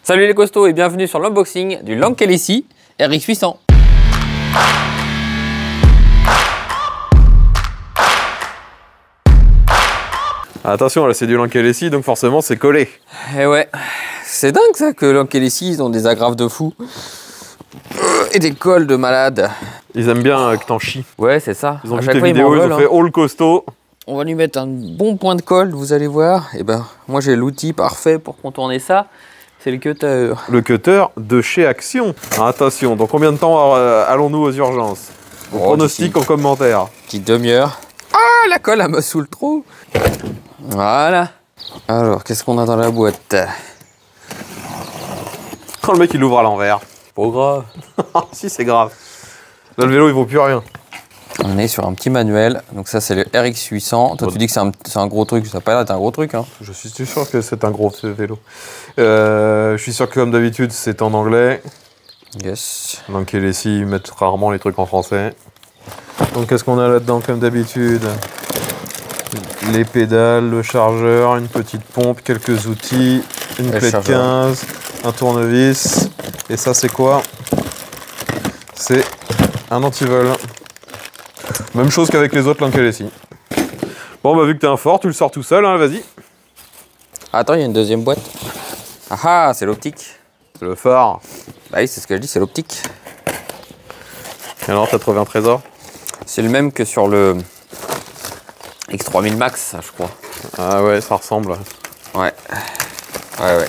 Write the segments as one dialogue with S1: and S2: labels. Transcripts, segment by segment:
S1: Salut les costauds et bienvenue sur l'unboxing du Lank LSI RX 800.
S2: Attention, là c'est du Lank LSI donc forcément c'est collé.
S1: Et ouais, c'est dingue ça que Lank LSI ils ont des agrafes de fou et des colles de malade.
S2: Ils aiment bien que t'en chies.
S1: Ouais, c'est ça.
S2: Ils ont vu tes vidéos, ils ont fait all costaud.
S1: On va lui mettre un bon point de colle, vous allez voir. Et ben, moi j'ai l'outil parfait pour contourner ça. C'est le cutter.
S2: Le cutter de chez Action. Attention, dans combien de temps allons-nous aux urgences? Au pronostic en commentaire.
S1: Petite demi-heure. Ah, la colle, elle me saoule trop. Voilà. Alors, qu'est-ce qu'on a dans la boîte?
S2: Oh, le mec il l'ouvre à l'envers.
S1: Pas grave.
S2: Si, c'est grave. Là, le vélo il vaut plus rien.
S1: On est sur un petit manuel. Donc ça, c'est le RX 800. Toi, tu dis que c'est un gros truc. Ça n'a pas l'air d'être un gros truc, hein.
S2: Je suis sûr que c'est un gros vélo. Je suis sûr que comme d'habitude, c'est en anglais.
S1: Yes.
S2: Donc LSI, ils mettent rarement les trucs en français. Donc qu'est-ce qu'on a là-dedans comme d'habitude? Les pédales, le chargeur, une petite pompe, quelques outils, une clé de 15, un tournevis. Et ça, c'est quoi? C'est un antivol. Même chose qu'avec les autres Lank LSI. Bon, bah vu que t'es un fort, tu le sors tout seul, hein, vas-y.
S1: Attends, il y a une deuxième boîte. Ah ah, c'est l'optique.
S2: C'est le phare.
S1: Bah oui, c'est ce que je dis, c'est l'optique.
S2: Et alors, t'as trouvé un trésor?
S1: C'est le même que sur le X3000 Max, je crois.
S2: Ah ouais, ça ressemble.
S1: Ouais. Ouais.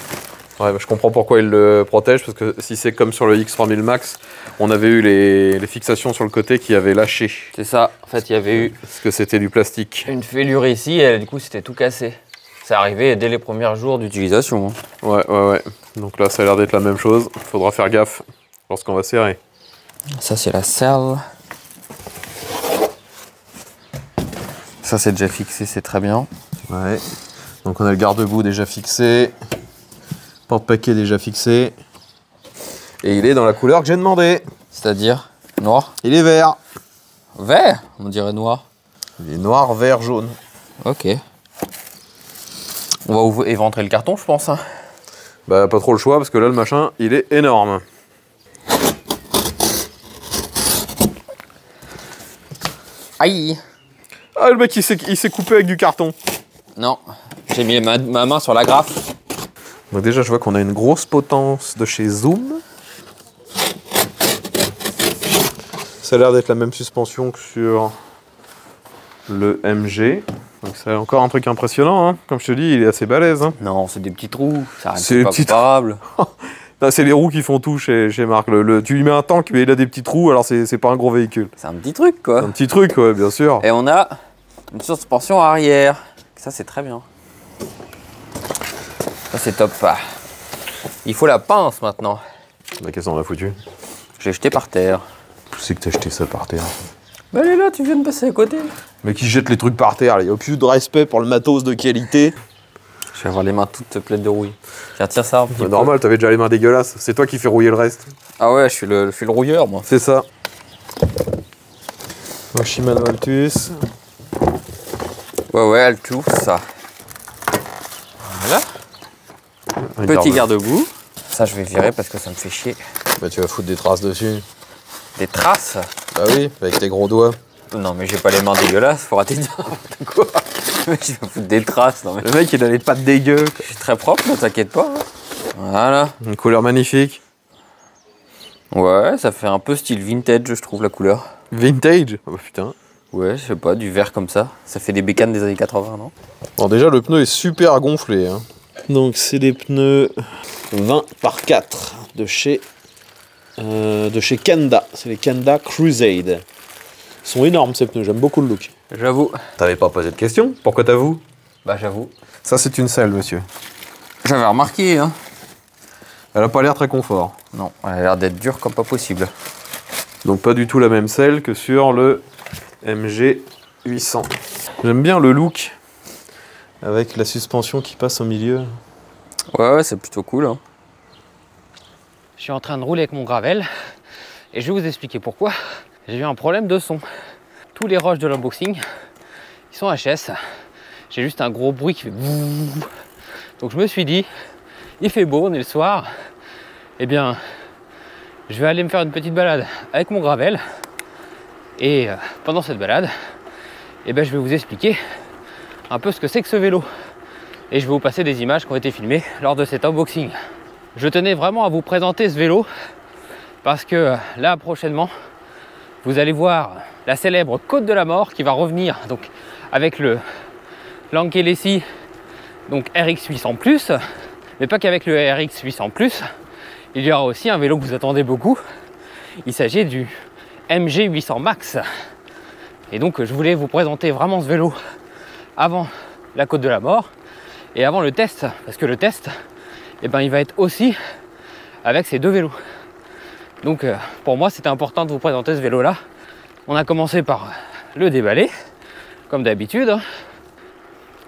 S2: Ouais, bah, je comprends pourquoi il le protège, parce que si c'est comme sur le X3000 Max, on avait eu les fixations sur le côté qui avaient lâché.
S1: C'est ça, en fait, il y avait eu...
S2: Parce que c'était du plastique.
S1: Une fêlure ici, et du coup, c'était tout cassé. C'est arrivé dès les premiers jours d'utilisation. Hein.
S2: Ouais. Donc là, ça a l'air d'être la même chose. Il faudra faire gaffe lorsqu'on va serrer.
S1: Ça, c'est la selle. Ça, c'est déjà fixé, c'est très bien.
S2: Ouais. Donc on a le garde-boue déjà fixé. Porte-paquet déjà fixé. Et il est dans la couleur que j'ai demandé.
S1: C'est-à-dire noir?
S2: Il est vert.
S1: Vert? On dirait noir.
S2: Il est noir, vert, jaune.
S1: Ok. On va éventrer le carton, je pense. Hein.
S2: Bah pas trop le choix parce que là le machin il est énorme.
S1: Aïe!
S2: Ah le mec il s'est coupé avec du carton. Non.
S1: J'ai mis ma main sur la graffe.
S2: Donc déjà je vois qu'on a une grosse potence de chez Zoom. Ça a l'air d'être la même suspension que sur le MG. Donc c'est encore un truc impressionnant, hein. Comme je te dis, il est assez balèze. Hein.
S1: Non, c'est des petits trous, ça
S2: c'est
S1: pas comparable.
S2: C'est les roues qui font tout chez Marc. Tu lui mets un tank, mais il a des petits trous, alors c'est pas un gros véhicule.
S1: C'est un petit truc, quoi.
S2: Un petit truc, ouais, bien sûr.
S1: Et on a une suspension arrière. Ça, c'est très bien. Ça, c'est top. Il faut la pince, maintenant.
S2: Bah, qu'est-ce qu'on a foutu?
S1: Je l'ai jeté par terre.
S2: Tu sais que t'as jeté ça par terre.
S1: Bah, elle est là, tu viens de passer à côté.
S2: Mais qui jette les trucs par terre, il n'y a plus de respect pour le matos de qualité.
S1: Je vais avoir les mains toutes pleines de rouille. Tiens ça.
S2: Bah, normal, t'avais déjà les mains dégueulasses. C'est toi qui fais rouiller le reste.
S1: Ah ouais, je suis le rouilleur, moi.
S2: C'est ça. Un Shimano Altus.
S1: Ouais, Altus, ça. Voilà. Petit garde-boue. Ça, je vais virer parce que ça me fait chier.
S2: Bah, tu vas foutre des traces dessus.
S1: Des traces?
S2: Bah oui, avec tes gros doigts.
S1: Non, mais j'ai pas les mains dégueulasses, faut rater de quoi. Le mec, il va foutre des traces. Non, mais...
S2: Le mec, il a les pattes dégueu.
S1: Je suis très propre, ne t'inquiète pas. Voilà.
S2: Une couleur magnifique.
S1: Ouais, ça fait un peu style vintage, je trouve, la couleur.
S2: Vintage? Oh bah putain.
S1: Ouais, je sais pas, du vert comme ça. Ça fait des bécanes des années 80, non?
S2: Bon, déjà, le pneu est super gonflé. Hein. Donc, c'est des pneus 20 par 4 de chez Kenda. C'est les Kenda Crusade. Ils sont énormes ces pneus, j'aime beaucoup le look.
S1: J'avoue.
S2: T'avais pas posé de question? Pourquoi t'avoues?
S1: Bah j'avoue.
S2: Ça c'est une selle, monsieur.
S1: J'avais remarqué, hein.
S2: Elle a pas l'air très confort.
S1: Non, elle a l'air d'être dure comme pas possible.
S2: Donc pas du tout la même selle que sur le MG 800. J'aime bien le look avec la suspension qui passe au milieu.
S1: Ouais, c'est plutôt cool. Hein.
S3: Je suis en train de rouler avec mon gravel et je vais vous expliquer pourquoi. J'ai eu un problème de son. Tous les rushs de l'unboxing, ils sont HS. J'ai juste un gros bruit qui fait... Donc je me suis dit, il fait beau, on est le soir, eh bien je vais aller me faire une petite balade avec mon gravel. Et pendant cette balade, eh ben, je vais vous expliquer un peu ce que c'est que ce vélo. Et je vais vous passer des images qui ont été filmées lors de cet unboxing. Je tenais vraiment à vous présenter ce vélo parce que là prochainement, vous allez voir la célèbre Côte de la Mort qui va revenir donc avec le Lankelesi donc RX 800+, mais pas qu'avec le RX 800+, il y aura aussi un vélo que vous attendez beaucoup. Il s'agit du MG 800 Max. Et donc je voulais vous présenter vraiment ce vélo avant la Côte de la Mort et avant le test, parce que le test, eh ben, il va être aussi avec ces deux vélos. Donc pour moi c'était important de vous présenter ce vélo là. On a commencé par le déballer comme d'habitude.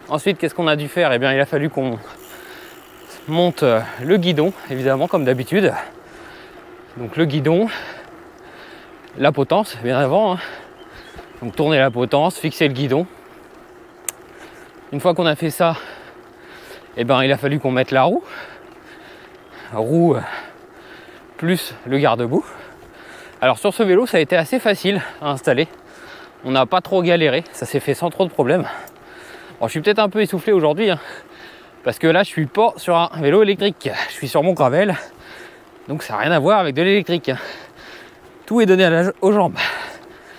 S3: Ensuite qu'est-ce qu'on a dû faire? Eh bien il a fallu qu'on monte le guidon, évidemment comme d'habitude. Donc le guidon, la potence bien avant, hein. Donc tourner la potence, fixer le guidon. Une fois qu'on a fait ça, eh ben, il a fallu qu'on mette la roue plus le garde-boue. Alors sur ce vélo ça a été assez facile à installer, on n'a pas trop galéré, ça s'est fait sans trop de problèmes. Bon, je suis peut-être un peu essoufflé aujourd'hui hein, parce que là je suis pas sur un vélo électrique, je suis sur mon gravel, donc ça n'a rien à voir avec de l'électrique. Tout est donné aux jambes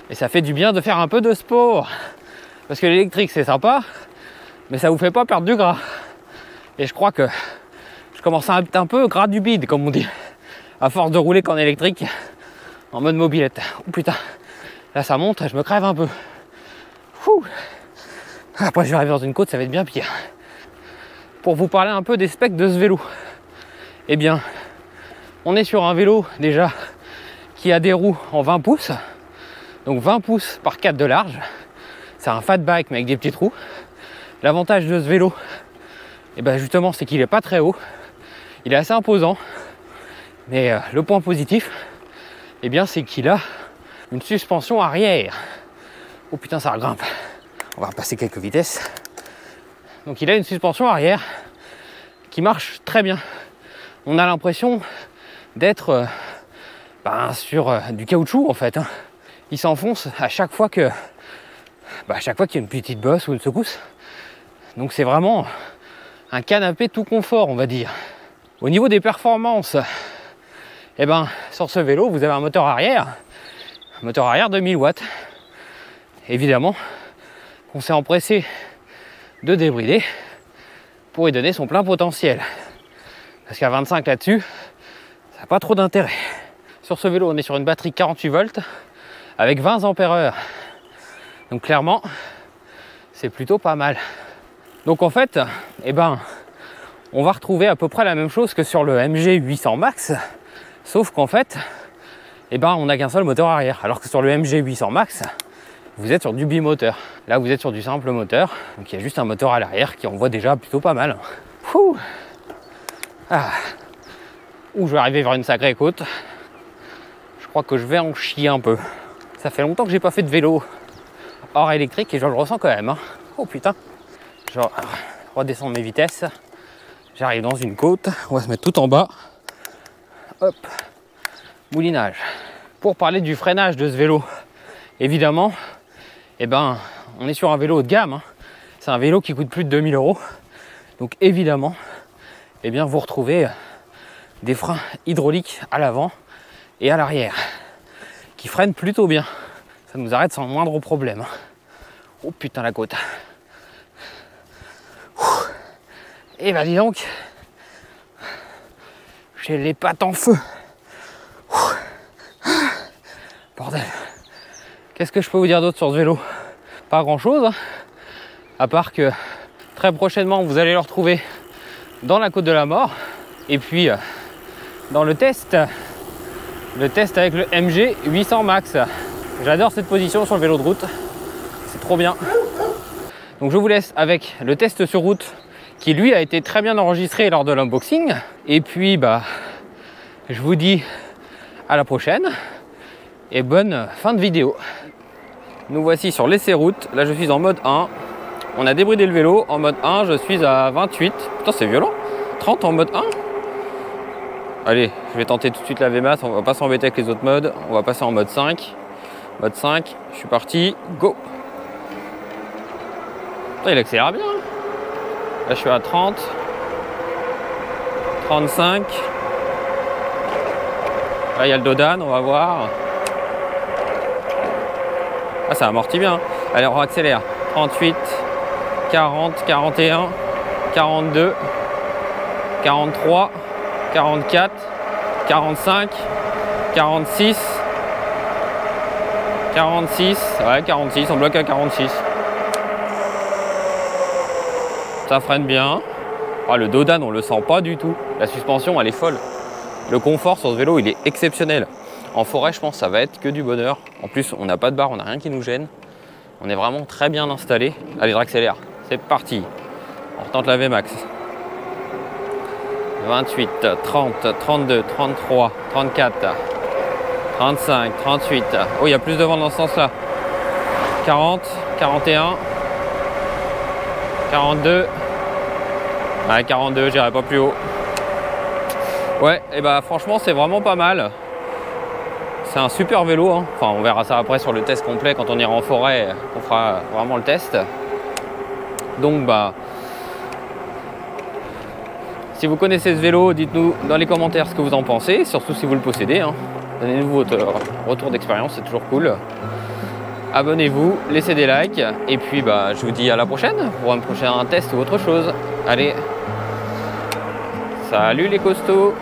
S3: et ça fait du bien de faire un peu de sport parce que l'électrique c'est sympa mais ça vous fait pas perdre du gras. Et je crois que je commence à être un peu gras du bide, comme on dit, à force de rouler qu'en électrique, en mode mobilette. Oh putain, là ça monte, je me crève un peu. Ouh. Après je vais arriver dans une côte, ça va être bien pire. Pour vous parler un peu des specs de ce vélo, eh bien, on est sur un vélo déjà qui a des roues en 20 pouces, donc 20 pouces par 4 de large. C'est un fat bike mais avec des petites roues. L'avantage de ce vélo, et ben justement, c'est qu'il n'est pas très haut, il est assez imposant, mais le point positif, eh bien, c'est qu'il a une suspension arrière. Oh putain, ça grimpe. On va passer quelques vitesses. Donc il a une suspension arrière qui marche très bien. On a l'impression d'être sur du caoutchouc en fait. Hein. Il s'enfonce à chaque fois qu'il y a une petite bosse ou une secousse. Donc c'est vraiment un canapé tout confort, on va dire. Au niveau des performances, eh ben, sur ce vélo, vous avez un moteur arrière de 1000 watts. Évidemment, qu'on s'est empressé de débrider pour y donner son plein potentiel. Parce qu'à 25 là-dessus, ça n'a pas trop d'intérêt. Sur ce vélo, on est sur une batterie 48 volts avec 20 ampères-heure. Donc clairement, c'est plutôt pas mal. Donc en fait, eh ben, on va retrouver à peu près la même chose que sur le MG 800 Max, sauf qu'en fait, eh ben, on n'a qu'un seul moteur arrière, alors que sur le MG 800 Max, vous êtes sur du bimoteur. Là, vous êtes sur du simple moteur, donc il y a juste un moteur à l'arrière qui envoie déjà plutôt pas mal. Ouh. Ah. Ouh, je vais arriver vers une sacrée côte. Je crois que je vais en chier un peu. Ça fait longtemps que j'ai pas fait de vélo hors électrique et je le ressens quand même. Hein. Oh putain. Je vais redescendre mes vitesses. J'arrive dans une côte. On va se mettre tout en bas. Hop. Moulinage. Pour parler du freinage de ce vélo, évidemment, eh ben, on est sur un vélo haut de gamme. Hein. C'est un vélo qui coûte plus de 2000 €. Donc évidemment, eh bien, vous retrouvez des freins hydrauliques à l'avant et à l'arrière qui freinent plutôt bien. Ça nous arrête sans le moindre problème. Oh putain la côte. Et bah dis donc, j'ai les pattes en feu. Bordel. Qu'est-ce que je peux vous dire d'autre sur ce vélo? Pas grand chose, hein, à part que très prochainement vous allez le retrouver dans la Côte de la Mort. Et puis dans le test avec le MG 800 Max. J'adore cette position sur le vélo de route, c'est trop bien. Donc je vous laisse avec le test sur route qui lui a été très bien enregistré lors de l'unboxing. Et puis bah je vous dis à la prochaine et bonne fin de vidéo. Nous voici sur l'essai route, là je suis en mode 1. On a débridé le vélo en mode 1, je suis à 28. Putain c'est violent, 30 en mode 1. Allez, je vais tenter tout de suite la VMAX, on va pas s'embêter avec les autres modes. On va passer en mode 5. Mode 5, je suis parti, go. Putain, il accélère bien. Là, je suis à 30. 35. Là, il y a le Dodan, on va voir. Ah, ça amortit bien. Allez, on accélère. 38, 40, 41, 42, 43, 44, 45, 46, 46, ouais 46, on bloque à 46. Ça freine bien. Ah, le Dodan, on le sent pas du tout. La suspension, elle est folle. Le confort sur ce vélo, il est exceptionnel. En forêt, je pense que ça va être que du bonheur. En plus, on n'a pas de barre, on n'a rien qui nous gêne. On est vraiment très bien installé. Allez, je réaccélère. C'est parti. On retente la VMAX. 28, 30, 32, 33, 34, 35, 38. Oh, il y a plus de vent dans ce sens-là. 40, 41, 42. Ouais, 42, j'irai pas plus haut. Ouais, et bah franchement, c'est vraiment pas mal. C'est un super vélo, hein. Enfin, on verra ça après sur le test complet quand on ira en forêt, on fera vraiment le test. Donc bah, si vous connaissez ce vélo, dites-nous dans les commentaires ce que vous en pensez, surtout si vous le possédez, hein. Donnez-nous votre retour d'expérience, c'est toujours cool. Abonnez-vous, laissez des likes, et puis bah, je vous dis à la prochaine pour un prochain test ou autre chose. Allez, salut les costauds!